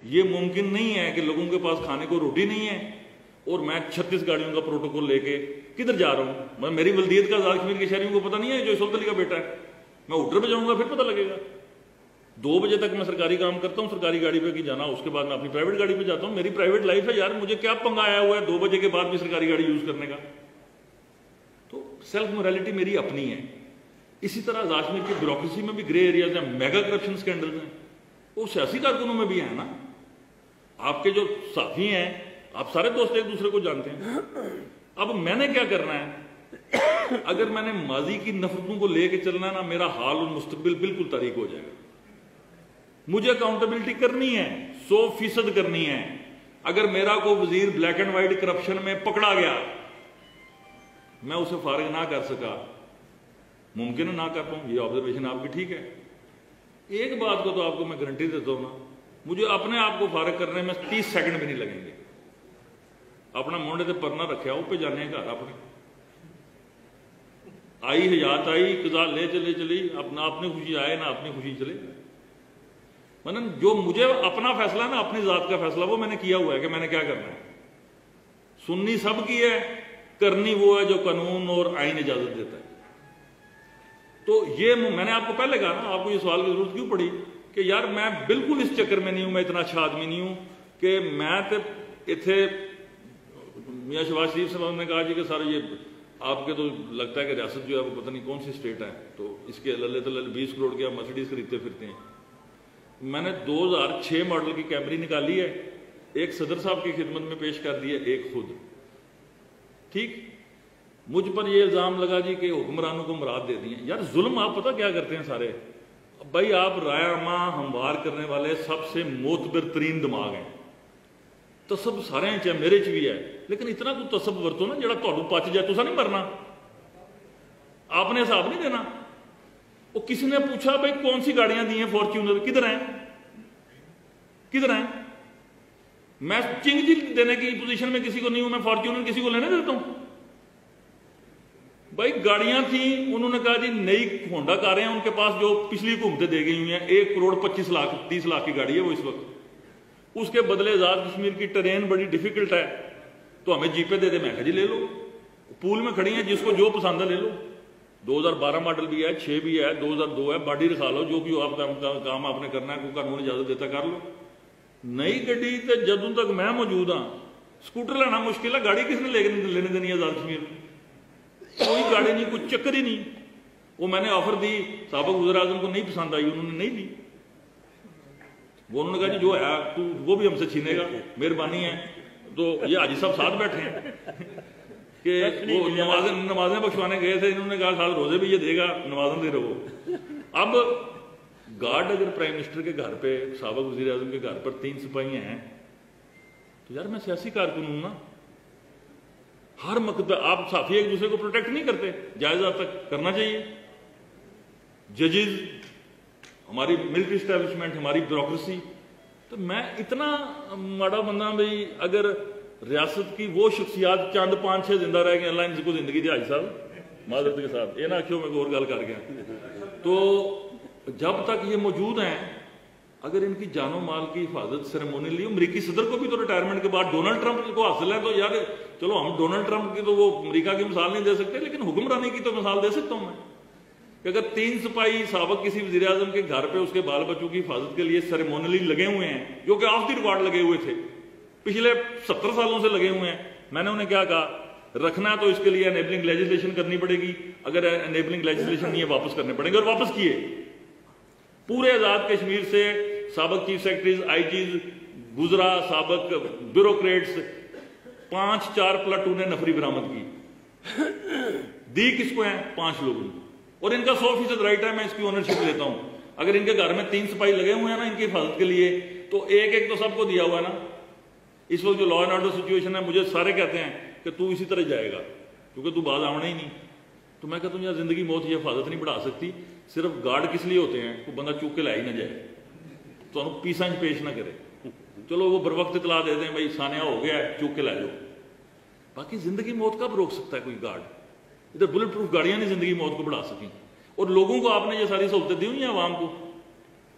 یہ ممکن نہیں ہے کہ لوگوں کے پاس کھانے کو روٹی نہیں ہے اور میں 36 گاڑیوں کا پروٹوکول لے کے کدھر جا رہا ہوں. میری ولدیت کا آزاد کشمیر کے شہریوں کو پتہ نہیں ہے جو یسوف علی کا بیٹا ہے. میں ہوٹل پہ جاؤں گا پھر پتہ لگے گا. 2 بجے تک میں سرکاری کام کرتا ہوں, سرکاری گاڑی پہ جانا, اس کے بعد میں اپنی پرائیویٹ گاڑی پہ جاتا ہوں. میری پرائیویٹ لائف ہے یار, مجھے کیا پنگا آیا ہوا ہے 2 بجے کے بعد بھی سرکاری گاڑی یوز کرنے کا. تو سیلف موریلٹی میری اپنی ہے. اسی طرح آزاد کشمیر کی بیوروکریسی میں بھی گرے ایریاز ہیں, میگا کرپشن سکینڈلز ہیں, وہ سیاسی کارکنوں میں بھی ہیں نا. آپ کے جو ساتھی ہیں, آپ سارے دوست ایک دوسرے کو جانتے ہیں. اب میں نے کیا کرنا ہے؟ اگر میں نے ماضی کی نفرتوں کو لے کے چلنا ہے نا, میرا حال اور مستقبل بالکل تاریک ہو جائے گا. مجھے اکاؤنٹیبلٹی کرنی ہے, 100% کرنی ہے. اگر میرا کوئی وزیر بلیک اینڈ وائٹ کرپشن میں پکڑا گیا, میں اسے فارغ نہ کر سکا, ممکن ہے نہ کر پاؤں, یہ آبزرویشن آپ کی ٹھیک ہے. ایک بات کو تو آپ کو میں گارنٹی دیتا ہوں نا, مجھے اپنے آپ کو فارغ کرنے میں 30 سیکنڈ بھی نہیں لگیں گے. اپنا مونڈے تے پرنا رکھا وہ پہ جانے گھر اپنے, آئی حیات آئی قضا لے چلے چلی, نہ اپنی خوشی آئے نہ اپنی خوشی چلے. مثلاً جو مجھے اپنا فیصلہ نا, اپنی ذات کا فیصلہ, وہ میں نے کیا ہوا ہے کہ میں نے کیا کرنا ہے. سننی سب کی ہے, کرنی وہ ہے جو قانون اور آئین اجازت دیتا ہے. تو یہ میں نے آپ کو پہلے کہا نا, آپ کو یہ سوال کی ضرورت کیوں پڑی کہ یار میں بالکل اس چکر میں نہیں ہوں, میں اتنا اچھا آدمی نہیں ہوں کہ میں اتنے میاں شہباز شریف صاحب نے کہا جی کہ سر یہ آپ کے تو لگتا ہے کہ ریاست جو ہے وہ پتہ نہیں کون سی اسٹیٹ ہے, تو اس کے اللہ تعالیٰ 20 کروڑ کے مرسیڈیز خریدتے پھرتے ہیں. میں نے 2006 ماڈل کی کیمری نکالی ہے, ایک صدر صاحب کی خدمت میں پیش کر دی ہے, ایک خود. ٹھیک, مجھ پر یہ الزام لگا جی کہ حکمرانوں کو مراد دے دی ہیں. یار ظلم آپ پتہ کیا کرتے ہیں سارے بھائی, آپ رائے عامہ ہموار کرنے والے سب سے معتبر ترین دماغ ہیں. تصب سارے ہیں, چاہے میرے چ بھی ہے, لیکن اتنا تو تصب ورتو نا جڑا تہاڈوں پچ جائے. تسا نہیں مرنا, آپ نے حساب نہیں دینا. وہ کسی نے پوچھا بھائی کون سی گاڑیاں دی ہیں فارچونر, کدھر ہیں کدھر ہیں؟ میں چنگ جی دینے کی پوزیشن میں کسی کو نہیں ہوں, میں فارچونر کسی کو لینے دیتا ہوں. بھائی گاڑیاں تھیں, انہوں نے کہا جی نئی ہونڈا کاریں ہیں ان کے پاس جو پچھلی حکومتیں دے گئی ہوئی ہیں, 1 کروڑ 25 لاکھ 30 لاکھ کی گاڑی ہے وہ اس وقت. اس کے بدلے آزاد کشمیر کی ٹرین بڑی ڈیفیکلٹ ہے تو ہمیں جی پے دے دے. میں کہا جی لے لو, پول میں کھڑی ہیں, جس کو جو پسند ہے لے لو. 2012 ماڈل بھی ہے, 6 بھی ہے, 2002 ہے, باڈی رکھا لو, جو بھی آپ کا کام آپ نے کرنا ہے, کوئی قانون اجازت دیتا کر لو. نئی گڈی تے جدوں تک میں موجود ہاں, سکوٹر لینا مشکل ہے. گاڑی کس نے لینے دینی ہے آزاد کشمیر میں؟ کوئی گاڑی نہیں, کوئی چکر ہی نہیں. وہ میں نے آفر دی, سابق وزیر اعظم کو نہیں پسند آئی, انہوں نے نہیں دی. وہ انہوں نے کہا جی جو ہے تو وہ بھی ہم سے چھینے گا, مہربانی ہے. تو یہ حاجی صاحب ساتھ بیٹھے ہیں کہ وہ نمازیں بخشوانے گئے تھے, انہوں نے کہا ساتھ روزے بھی یہ دے گا, نمازیں دے رہو. اب گارڈ اگر پرائم منسٹر کے گھر پہ, سابق وزیر اعظم کے گھر پر 3 سپاہی ہیں تو یار میں سیاسی کارکن ہوں نا. ہر مقدم آپ صحافی ایک دوسرے کو پروٹیکٹ نہیں کرتے, جائزہ تک کرنا چاہیے. ججز, ہماری ملٹری اسٹیبلشمنٹ, ہماری بیوروکریسی. تو میں اتنا ماڑا بندہ بھائی, اگر ریاست کی وہ شخصیات چند 5-6 زندہ رہ گئے, اللہ ان کو زندگی دے حاجی صاحب معذرت کے ساتھ, یہ نہ آخیو میں اور گل کر گیا. تو جب تک یہ موجود ہیں, اگر ان کی جان و مال کی حفاظت سیریمونیلی, امریکی صدر کو بھی تو ریٹائرمنٹ کے بعد ڈونلڈ ٹرمپ کو حاصل ہے, تو یار چلو ہم ڈونلڈ ٹرمپ کی تو وہ امریکہ کی مثال نہیں دے سکتے, لیکن حکمرانی کی تو مثال دے سکتا ہوں میں کہ اگر 3 سپاہی سابق کسی وزیر اعظم کے گھر پہ اس کے بال بچوں کی حفاظت کے لیے سیریمونیلی لگے ہوئے ہیں, جو کہ آف دی ریکارڈ لگے ہوئے تھے, پچھلے 70 سالوں سے لگے ہوئے ہیں, میں نے انہیں کیا کہا, رکھنا تو اس کے لیے انیبلنگ لیجسلیشن کرنی پڑے گی. اگر انیبلنگ لیجسلیشن نہیں ہے واپس کرنے پڑیں گے, اور واپس کیے. پورے آزاد کشمیر سے سابق چیف سیکرٹریز, آئی جیز گزرا, سابق بیوروکریٹس, 5-4 پلاٹونیں نفری برآمد کی. دی کس کو ہیں؟ 5 لوگوں کو, اور ان کا 100% رائٹ ہے, میں اس کی اونرشپ لیتا ہوں. اگر ان کے گھر میں 3 سپاہی لگے ہوئے ہیں نا ان کی حفاظت کے لیے, تو ایک تو سب کو دیا ہوا ہے نا. اس وقت جو لا اینڈ آرڈر سچویشن ہے, مجھے سارے کہتے ہیں کہ تو اسی طرح جائے گا کیونکہ تو باز آنا ہی نہیں. تو میں کہتا ہوں یار زندگی موت یہ حفاظت نہیں بڑھا سکتی. صرف گارڈ کس لیے ہوتے ہیں, کوئی بندہ چوک کے لا ہی نہ جائے, تو انہوں پیسہ پیش نہ کرے. چلو وہ بر وقت اطلاع دے دیں بھائی سانیہ ہو گیا ہے, چوک کے لا جاؤ. باقی زندگی موت کب روک سکتا ہے کوئی گارڈ؟ ادھر بلٹ پروف گاڑیاں نہیں زندگی موت کو بڑھا سکیں. اور لوگوں کو آپ نے یہ ساری سہولتیں دی ہوئی ہیں عوام کو.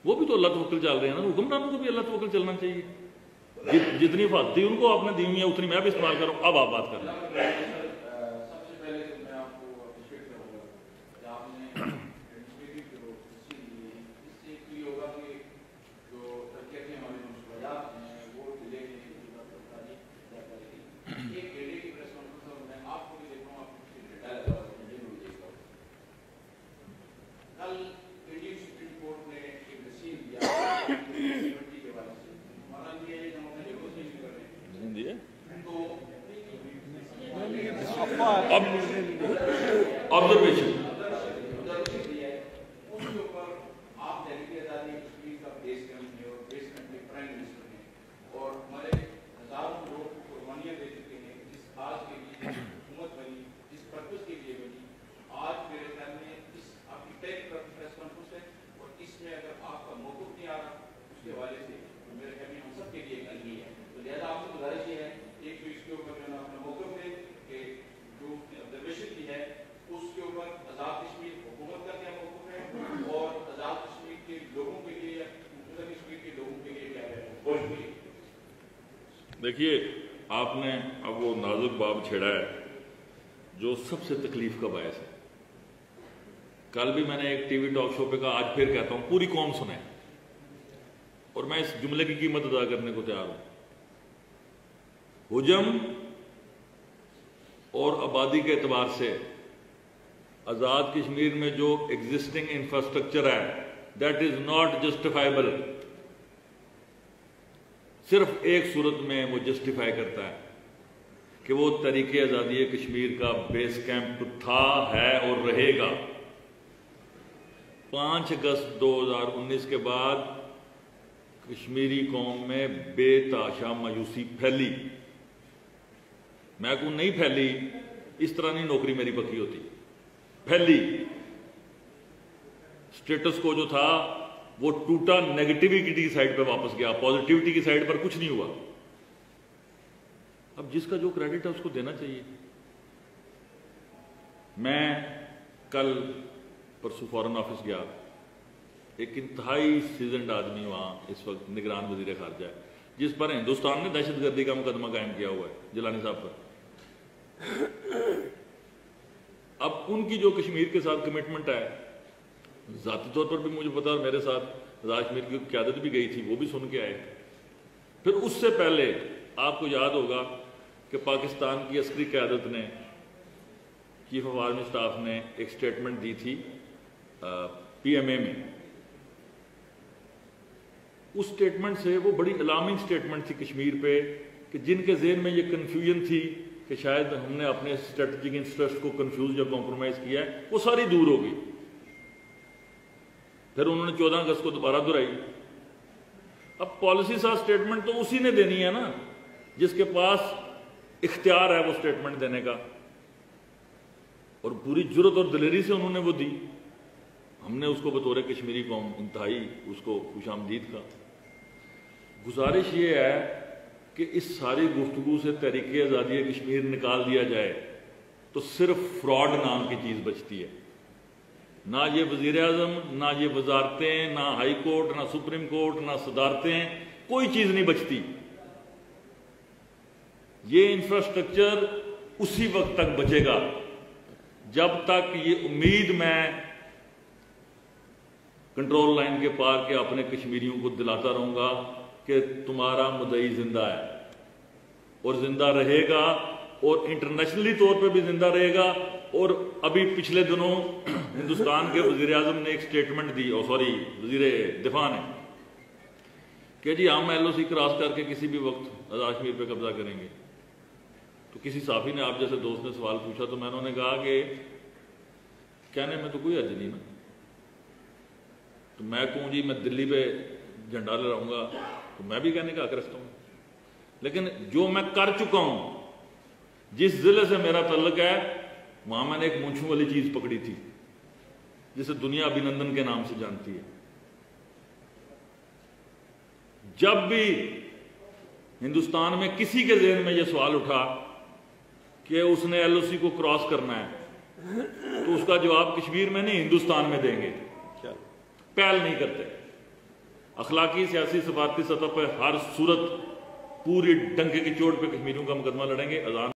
وہ بھی تو اللہ توکل چل رہے ہیں نا، حکمرانوں کو بھی اللہ توکل چلنا چاہیے. جتنی حفاظتی ان کو آپ نے دی ہوئی ہیں اتنی میں بھی استعمال کروں. اب آپ بات کر رہے ہیں. آبزرویشن دیکھیے، آپ نے اب وہ نازک باب چھیڑا ہے جو سب سے تکلیف کا باعث ہے. کل بھی میں نے ایک ٹی وی ٹاک شو پہ کہا، آج پھر کہتا ہوں، پوری قوم سنیں اور میں اس جملے کی قیمت ادا کرنے کو تیار ہوں. حجم اور آبادی کے اعتبار سے آزاد کشمیر میں جو ایگزسٹنگ انفراسٹرکچر ہے دیٹ از ناٹ جسٹیفائبل. صرف ایک صورت میں وہ جسٹیفائی کرتا ہے کہ وہ تحریک آزادی کشمیر کا بیس کیمپ تھا، ہے اور رہے گا. 5 اگست 2019 کے بعد کشمیری قوم میں بے تحاشا مایوسی پھیلی. میں کو نہیں پھیلی، اس طرح نہیں نوکری میری پکی ہوتی، پھیلی. سٹیٹس کو جو تھا وہ ٹوٹا، نیگیٹیوٹی کی سائڈ پہ واپس گیا، پازیٹیوٹی کی سائڈ پر کچھ نہیں ہوا. اب جس کا جو کریڈٹ ہے اس کو دینا چاہیے. میں کل پرسوں فورن آفس گیا، ایک انتہائی سیزنڈ آدمی وہاں اس وقت نگران وزیر خارجہ ہے، جس پر ہندوستان نے دہشت گردی کا مقدمہ قائم کیا ہوا ہے، جیلانی صاحب پر. اب ان کی جو کشمیر کے ساتھ کمٹمنٹ ہے، ذاتی طور پر بھی مجھے پتا، اور میرے ساتھ راج میر کی قیادت بھی گئی تھی، وہ بھی سن کے آئے. پھر اس سے پہلے آپ کو یاد ہوگا کہ پاکستان کی عسکری قیادت نے، چیف آف آرمی سٹاف نے ایک سٹیٹمنٹ دی تھی پی ایم اے میں. اس سٹیٹمنٹ سے وہ بڑی الارمنگ سٹیٹمنٹ تھی کشمیر پہ، کہ جن کے ذہن میں یہ کنفیوژن تھی کہ شاید ہم نے اپنے اسٹریٹجک انٹرسٹ کو کنفیوز یا کمپرومائز کیا ہے، وہ ساری دور ہو گئی. پھر انہوں نے 14 اگست کو دوبارہ دہرائی. اب پالیسی سا سٹیٹمنٹ تو اسی نے دینی ہے نا جس کے پاس اختیار ہے وہ سٹیٹمنٹ دینے کا، اور پوری جرت اور دلیری سے انہوں نے وہ دی. ہم نے اس کو بطور کشمیری قوم انتہائی اس کو خوش آمدید کا. گزارش یہ ہے کہ اس ساری گفتگو سے تحریک آزادی کشمیر نکال دیا جائے تو صرف فراڈ نام کی چیز بچتی ہے. نہ یہ وزیر اعظم، نہ یہ وزارتیں، نہ ہائی کورٹ، نہ سپریم کورٹ، نہ صدارتیں، کوئی چیز نہیں بچتی. یہ انفراسٹرکچر اسی وقت تک بچے گا جب تک یہ امید میں کنٹرول لائن کے پار کے اپنے کشمیریوں کو دلاتا رہوں گا کہ تمہارا مدعی زندہ ہے اور زندہ رہے گا، اور انٹرنیشنلی طور پہ بھی زندہ رہے گا. اور ابھی پچھلے دنوں ہندوستان کے وزیر اعظم نے ایک سٹیٹمنٹ دی، وزیر دفاع نے، کہ جی ہم ایل او سی کراس کر کے کسی بھی وقت آزاد کشمیر پہ قبضہ کریں گے. تو کسی صحافی نے، آپ جیسے دوست نے سوال پوچھا تو میں نے کہا کہ کہنے میں تو کوئی حرج نہیں نا. تو میں کہوں جی میں دلی پہ جھنڈا لہراؤں گا تو میں بھی کہنے کا حق رکھتا ہوں، لیکن جو میں کر چکا ہوں، جس ضلع سے میرا تعلق ہے، وہاں میں نے ایک مونچھوں والی چیز پکڑی تھی جسے دنیا ابھینندن کے نام سے جانتی ہے. جب بھی ہندوستان میں کسی کے ذہن میں یہ سوال اٹھا کہ اس نے ایل او سی کو کراس کرنا ہے تو اس کا جواب کشمیر میں نہیں ہندوستان میں دیں گے، پہل نہیں کرتے. اخلاقی سیاسی سفارتی سطح پہ ہر صورت پوری ڈنکے کی چوٹ پہ کشمیریوں کا مقدمہ لڑیں گے. اذان